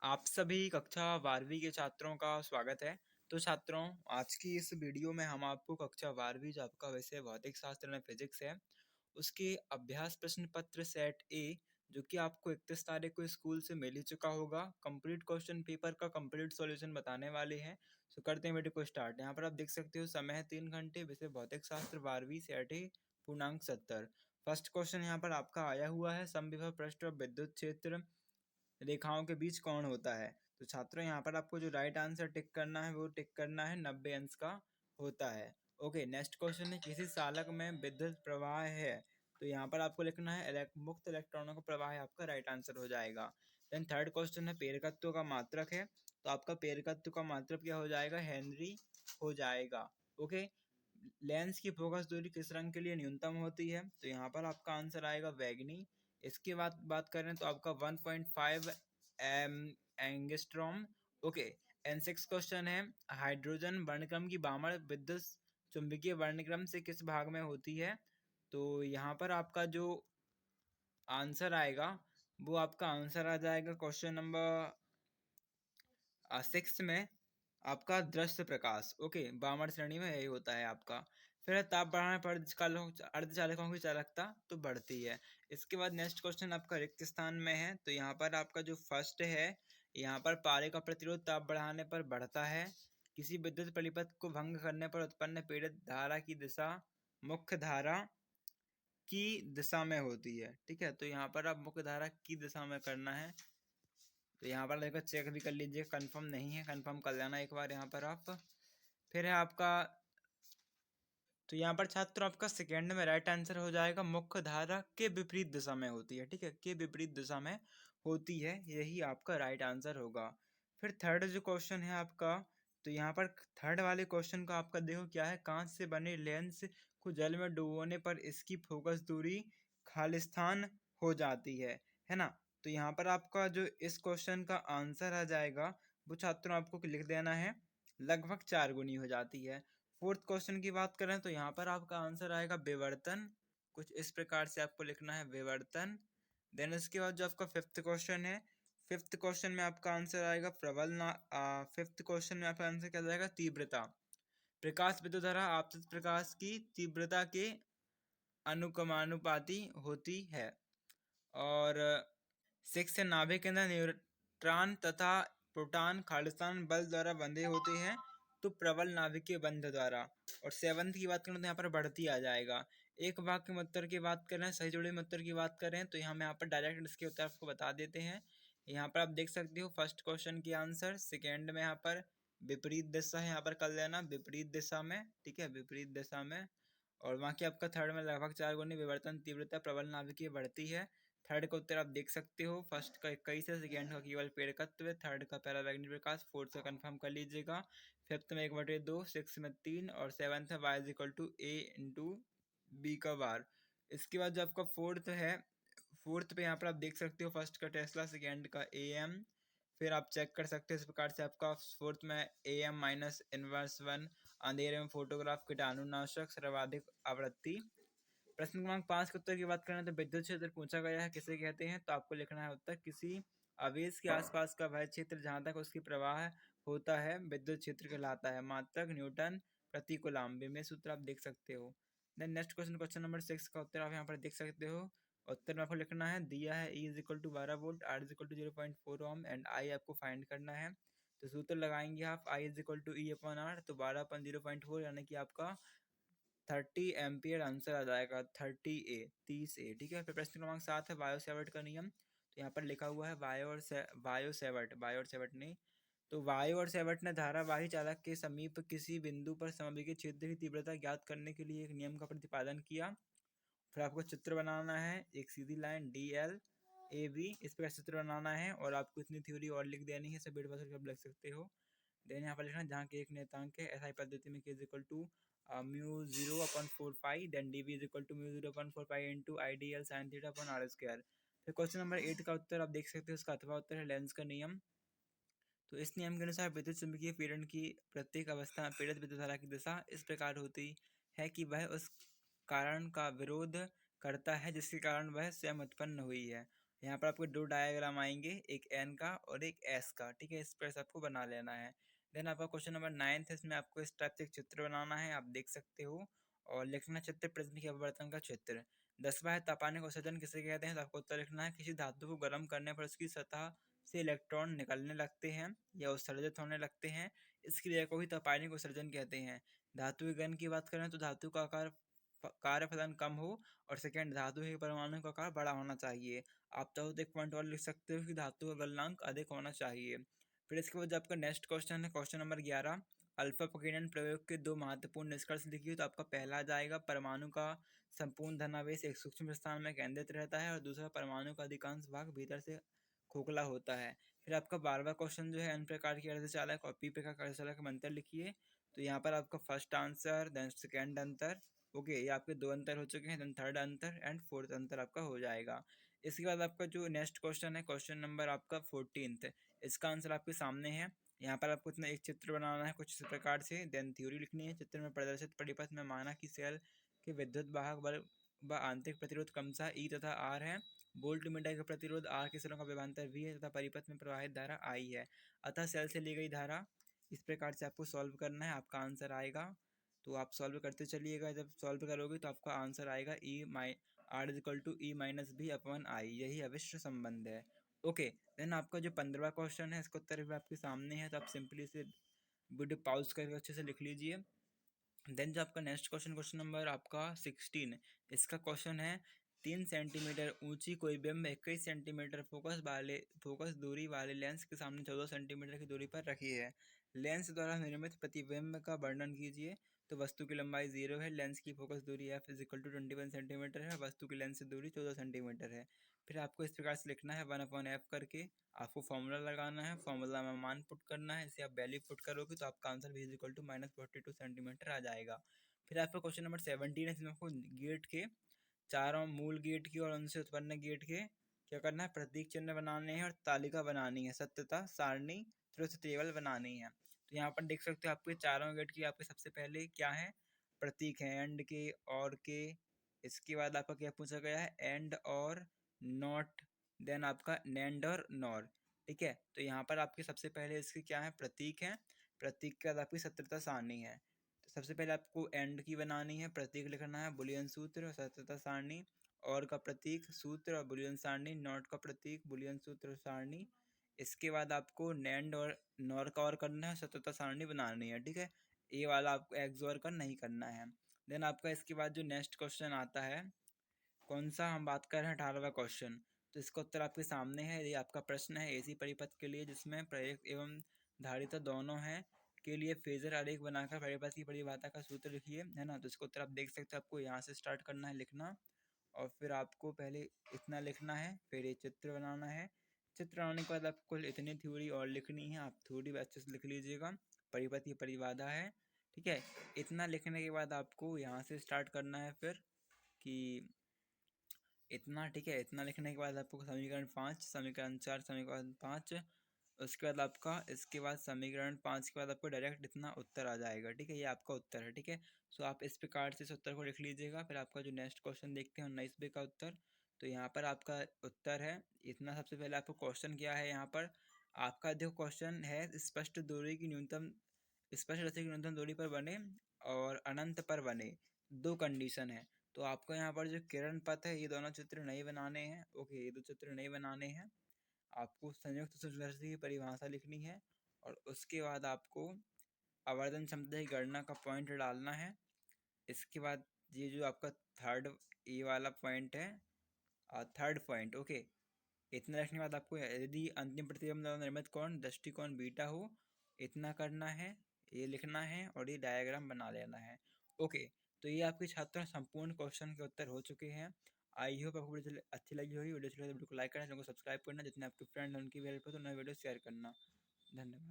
आप सभी कक्षा 12वीं के छात्रों का स्वागत है। तो छात्रों, आज की इस वीडियो में हम आपको कक्षा 12वीं जो आपका विषय भौतिक शास्त्र में फिजिक्स है, उसके अभ्यास प्रश्न पत्र सेट ए, जो कि आपको 31 तारीख को स्कूल से मिल ही चुका होगा, कंप्लीट क्वेश्चन पेपर का कंप्लीट सॉल्यूशन बताने वाले हैं। तो करते हैं वीडियो को स्टार्ट। यहाँ पर आप देख सकते हो समय है 3 घंटे, विषय भौतिक शास्त्र 12वीं सेट ए पूर्णांक 70। फर्स्ट क्वेश्चन यहाँ पर आपका आया हुआ है, समविभव पृष्ठ और विद्युत क्षेत्र रेखाओं के बीच कौन होता है। तो छात्रों, यहाँ पर आपको जो राइट आंसर टिक करना है वो टिक करना है 90 अंश का होता है। ओके, नेक्स्ट क्वेश्चन है, किसी सालक में विद्युत प्रवाह है। तो यहाँ पर आपको लिखना है मुक्त इलेक्ट्रॉनों का प्रवाह है, आपका राइट आंसर हो जाएगा। देन थर्ड क्वेश्चन है, प्रेरकत्व का मात्रक है। तो आपका प्रेरकत्व का मात्रक क्या हो जाएगा, हेनरी हो जाएगा। ओके, लेंस की फोकस दूरी किस रंग के लिए न्यूनतम होती है। तो यहाँ पर आपका आंसर आएगा बैगनी। इसके बाद बात करें तो आपका 1.5 angstrom. Okay, and six question है, हाइड्रोजन वर्णक्रम की बामण विद्युत चुंबकीय वर्णक्रम से किस भाग में होती है। तो यहाँ पर आपका जो आंसर आएगा वो आपका आंसर आ जाएगा क्वेश्चन नंबर 6 में, आपका दृश्य प्रकाश। ओके, बामण श्रेणी में यही होता है आपका। फिर ताप बढ़ाने पर अर्धचालकों की चालकता तो बढ़ती है। इसके बाद नेक्स्ट क्वेश्चन आपका रिक्त स्थान में है। तो यहाँ पर आपका जो फर्स्ट है, यहाँ पर पारे का प्रतिरोध ताप बढ़ाने पर बढ़ता है। किसी विद्युत परिपथ को भंग करने पर उत्पन्न पीड़ित धारा की दिशा मुख्य धारा की दिशा में होती है। ठीक है, तो यहाँ पर आप मुख्य धारा की दिशा में करना है। तो यहाँ पर देखो, चेक भी कर लीजिए, कंफर्म नहीं है, कंफर्म कर लेना एक बार यहाँ पर आप। फिर है आपका, तो यहाँ पर छात्र आपका सेकेंड में राइट आंसर हो जाएगा, मुख्य धारा के विपरीत दिशा में होती है। ठीक है, के विपरीत दिशा में होती है, यही आपका राइट आंसर होगा। फिर थर्ड जो क्वेश्चन है आपका, तो यहाँ पर थर्ड वाले क्वेश्चन का आपका देखो क्या है, कांच से बने लेंस को जल में डुबोने पर इसकी फोकस दूरी खालिस्तान हो जाती है ना। तो यहाँ पर आपका जो इस क्वेश्चन का आंसर आ जाएगा वो छात्रों आपको लिख देना है, लगभग 4 गुनी हो जाती है। फोर्थ क्वेश्चन की बात करें तो यहाँ पर आपका आंसर आएगा विवर्तन। कुछ इस प्रकार से आपको लिखना है, विवर्तन। देन उसके बाद जो आपका फिफ्थ क्वेश्चन है, फिफ्थ क्वेश्चन में आपका आंसर आएगा फिफ्थ क्वेश्चन में आपका आंसर क्या जाएगा, तीव्रता। प्रकाश विद्युत धारा आपतित प्रकाश की तीव्रता के अनुकमानुपाती होती है। और सिक्स है, नाभिक के अंदर न्यूट्रॉन तथा प्रोटॉन खालिस्तान बल द्वारा बंधे होते हैं, तो प्रबल नाभिकीय बंध द्वारा। और सेवंथ की बात करें तो यहाँ पर बढ़ती आ जाएगा। एक वाक्य में उत्तर की बात करें, सही जोड़ी में उत्तर की बात करें तो यहाँ यहाँ पर डायरेक्ट इसके उत्तर आपको बता देते हैं। यहाँ पर आप देख सकते हो फर्स्ट क्वेश्चन की आंसर, सेकेंड में यहाँ पर विपरीत दिशा है, यहाँ पर कर लेना विपरीत दिशा में। ठीक है, विपरीत दिशा में। और बाकी आपका थर्ड में लगभग 4 गुनी विवर्तन तीव्रता प्रबल नाभिकीय बढ़ती है। थर्ड का उत्तर आप देख सकते हो, फर्स्ट का 21 है, सेकेंड का केवल प्रेरकत्व, थर्ड का परावैंगनिक प्रकाश, फोर्थ का कंफर्म कर लीजिएगा। फिफ्थ में 1/2, सिक्स में 3 और सेवंथ है y is equal to a into b का बार। इसके बाद जो आपका फोर्थ है, फोर्थ पे यहाँ पर आप देख सकते हो फर्स्ट का टेस्ला, सेकेंड का ए एम। फिर आप चेक कर सकते हो इस प्रकार से, आपका फोर्थ में ए एम माइनस इनवर्स 1, अंधेरे में फोटोग्राफ, कीटाणुनाशक, सर्वाधिक आवृत्ति। प्रश्न क्रमांक 5 के उत्तर की बात करें तो विद्युत क्षेत्र पूछा गया है, किसे कहते हैं। तो आपको लिखना है उत्तर, किसी आवेश के आसपास का वह क्षेत्र जहां तक उसकी प्रवाह होता है विद्युत क्षेत्र कहलाता है। मात्रक न्यूटन प्रति कूलम, में सूत्र आप देख सकते हो। Then next question, question number 6 का उत्तर आप यहाँ पर देख सकते हो। उत्तर में आपको लिखना है, दिया है E is equal to 12 volt, R is equal to 0.4 ohm and I आपको फाइंड करना है। तो सूत्र लगाएंगे आप, I is equal to E/R, तो 12/0.4 यानी कि आपका 30 एम्पियर आंसर आ जाएगा, 30A, 30A। ठीक है, फिर प्रश्न क्रमांक 7 है, बायो सेवर्ट का नियम। तो यहाँ पर लिखा हुआ है बायो सेवर्ट नहीं, तो वायु और सेवर्ट ने धारावाही चालक के समीप किसी बिंदु पर समविकि क्षेत्र की तीव्रता ज्ञात करने के लिए एक नियम का प्रतिपादन किया। फिर आपको चित्र बनाना है, एक सीधी लाइन DL AB, इस पर चित्र बनाना है और आपको इतनी थ्योरी और लिख देनी है, सब बेट बस लिख सकते हो। देन यहाँ पर लिखना, जहाँ के एक नियतांक है SI पद्धति में K is equal to mu 0/4 pi, then DB is equal to mu 0/4 pi into IDL sine theta upon R square. फिर क्वेश्चन नंबर 8 का उत्तर आप देख सकते हो, उसका अथवा उत्तर है लेंस का नियम। तो इस नियम के अनुसार विद्युत चुम्बकीय पीड़न की प्रत्येक अवस्था में पीड़ित विद्युत धारा की दिशा इस प्रकार होती है कि वह उस कारण का विरोध करता है जिसके कारण वह स्वयं उत्पन्न हुई है। यहाँ पर आपको दो डायग्राम आएंगे, एक एन का और एक एस का, ठीक है। इस पर आपको बना लेना है। देन आपका क्वेश्चन नंबर 9 है, इसमें आपको इस टाइप से एक चित्र बनाना है, आप देख सकते हो। और लिखना चित्र प्रिज्म के अपवर्तन का चित्र। 10वां है तापानिक उत्सर्जन किसे कहते हैं, तो आपको उत्तर लिखना है किसी धातु को गर्म करने पर उसकी सतह से इलेक्ट्रॉन निकलने लगते हैं या उत्सर्जित होने लगते हैं, इस क्रिया को ही तापानिक उत्सर्जन कहते हैं। धातु के घन की बात करें तो धातु का आकार कार्यफलन कम हो, और सेकेंड धातु के परमाणु का आकार बड़ा होना चाहिए। आप तो एक पॉइंट और लिख सकते हो कि धातु का गलनांक अधिक होना चाहिए। फिर इसके बाद आपका नेक्स्ट क्वेश्चन है क्वेश्चन नंबर 11, अल्फा अपकिरण प्रयोग के दो महत्वपूर्ण निष्कर्ष लिखिए। तो आपका पहला आ जाएगा परमाणु का संपूर्ण धनावेश एक सूक्ष्म स्थान में केंद्रित रहता है, और दूसरा परमाणु का अधिकांश भाग भीतर से खोखला होता है। फिर आपका 12वां क्वेश्चन जो है अन्य प्रकार की अर्धचालक और पी प्रकार का अर्धचालक का अंतर लिखिए। तो यहाँ पर आपका फर्स्ट आंसर, देन सेकेंड अंतर, ओके, ये आपके दो अंतर हो चुके हैं, देन थर्ड अंतर एंड फोर्थ अंतर आपका हो जाएगा। इसके बाद आपका जो नेक्स्ट क्वेश्चन है क्वेश्चन नंबर आपका 14th, इसका आंसर आपके सामने है। यहाँ पर आपको इतना एक चित्र बनाना है कुछ इस प्रकार से, देन थ्योरी लिखनी है। चित्र में प्रदर्शित परिपथ में माना कि सेल के विद्युत वाहक बल व आंतरिक प्रतिरोध क्रमशः ई तथा आर है। वोल्ट मीटर का प्रतिरोध आर के सेलों का विभवांतर वी है तथा परिपथ में प्रवाहित धारा आई है। अतः सेल से ली गई धारा, इस प्रकार से आपको सॉल्व करना है, आपका आंसर आएगा। तो आप सॉल्व करते चलिएगा, जब सॉल्व करोगे तो आपका आंसर आएगा R is equal to E minus B upon I, यही अविश्य संबंध है। ओके, देन आपका जो 15वां क्वेश्चन है इसका उत्तर भी आपके सामने है, तो आप सिंपली इसे वीडियो पॉज करके अच्छे से लिख लीजिए। देन जो आपका नेक्स्ट क्वेश्चन क्वेश्चन नंबर आपका 16, इसका क्वेश्चन है 3 सेंटीमीटर ऊंची कोई बिंब 21 सेंटीमीटर फोकस दूरी वाले लेंस के सामने 14 सेंटीमीटर की दूरी पर रखी है। लेंस द्वारा निर्मित प्रतिबिंब का वर्णन कीजिए। तो वस्तु की लंबाई 0 है, लेंस की फोकस दूरी f is equal to 21 centimetre है, वस्तु की लेंस से दूरी 14 सेंटीमीटर है। फिर आपको इस प्रकार से लिखना है 1/f करके, आपको फॉर्मूला लगाना है, फॉर्मूला में मान पुट करना है, इसे आप वैल्यू पुट करोगे तो आपका आंसर भी इज इक्वल टू -42 सेंटीमीटर आ जाएगा। फिर आपका क्वेश्चन नंबर 17 है, इसमें आपको गेट के चारों मूल गेट की और उनसे उत्पन्न गेट के क्या करना है, प्रतीक चिन्ह बनाने हैं और तालिका बनानी है, सत्यता सारणी ट्रुथ टेबल बनानी है। तो यहाँ पर देख सकते हो आपके चारों गेट की आपके सबसे पहले क्या है, प्रतीक है, एंड के, और के। इसके बाद आपका क्या पूछा गया है, एंड और नॉट, देन आपका नैंड और नॉर, ठीक है। तो यहाँ पर आपके सबसे पहले इसके क्या है, प्रतीक है, प्रतीक के बाद आपकी सत्यता सारणी है। तो सबसे पहले आपको एंड की बनानी है, प्रतीक लिखना है, बुलियन सूत्र और सत्यता सारणी, और का प्रतीक सूत्र और बुलियन सारणी, नॉट का प्रतीक बुलियन सूत्र और सारणी। इसके बाद आपको नैंड और नॉर का और करना है, सत्यता सारणी बनानी है, ठीक है। ये वाला आपको एक्सोर का नहीं करना है। देन आपका इसके बाद जो नेक्स्ट क्वेश्चन आता है, कौन सा हम बात कर रहे हैं, 18वां क्वेश्चन। तो इसका उत्तर आपके सामने है। ये आपका प्रश्न है एसी परिपथ के लिए जिसमें प्रेरक एवं धारिता दोनों हैं के लिए फेजर आरेख बनाकर परिपथ की परिभाषा का सूत्र लिखिए, है ना। तो इसका उत्तर आप देख सकते हो, आपको यहाँ से स्टार्ट करना है लिखना, और फिर आपको पहले इतना लिखना है, फिर ये चित्र बनाना है। चित्र बनाने के बाद आपको इतनी थ्योरी और लिखनी है, आप थ्योरी अच्छे से लिख लीजिएगा, परिपथ की परिबाधा है, ठीक है। इतना लिखने के बाद आपको यहाँ से स्टार्ट करना है फिर कि इतना, ठीक है। इतना लिखने के बाद आपको समीकरण 5, समीकरण 4, समीकरण 5, उसके बाद आपका इसके बाद समीकरण 5 के बाद आपको डायरेक्ट इतना उत्तर आ जाएगा, ठीक है। ये आपका उत्तर है, ठीक है। सो आप इस प्रकार से इस उत्तर को लिख लीजिएगा। फिर आपका जो नेक्स्ट क्वेश्चन देखते हैं 19वें का उत्तर। तो यहाँ पर आपका उत्तर है इतना। सबसे पहले आपको क्वेश्चन क्या है, यहाँ पर आपका जो क्वेश्चन है, स्पष्ट दूरी की न्यूनतम, स्पष्ट रस्सी की न्यूनतम दूरी पर बने और अनंत पर बने, दो कंडीशन है। तो आपको यहाँ पर जो किरण पथ है, ये दोनों चित्र नहीं बनाने हैं, ओके, ये दो चित्र नहीं बनाने हैं। आपको संयुक्त सूक्ष्मदर्शी की परिभाषा लिखनी है, और उसके बाद आपको आवर्धन क्षमता की गणना का पॉइंट डालना है। इसके बाद ये जो आपका थर्ड ये वाला पॉइंट है, थर्ड पॉइंट, ओके। इतना रखने के बाद आपको यदि अंतिम प्रतिबिंब द्वारा निर्मित कोण दृष्टिकोण बीटा हो, इतना करना है, ये लिखना है, और ये डायग्राम बना लेना है, ओके। तो ये आपके छात्रों संपूर्ण क्वेश्चन के उत्तर हो चुके हैं। आई होप आपको वीडियो अच्छी लगी होगी। वीडियो अच्छी लगी तो वीडियो को लाइक करना, चैनल को सब्सक्राइब करना, जितने आपके फ्रेंड हैं उनकी भी हेल्प हो तो नए वीडियो शेयर करना। धन्यवाद।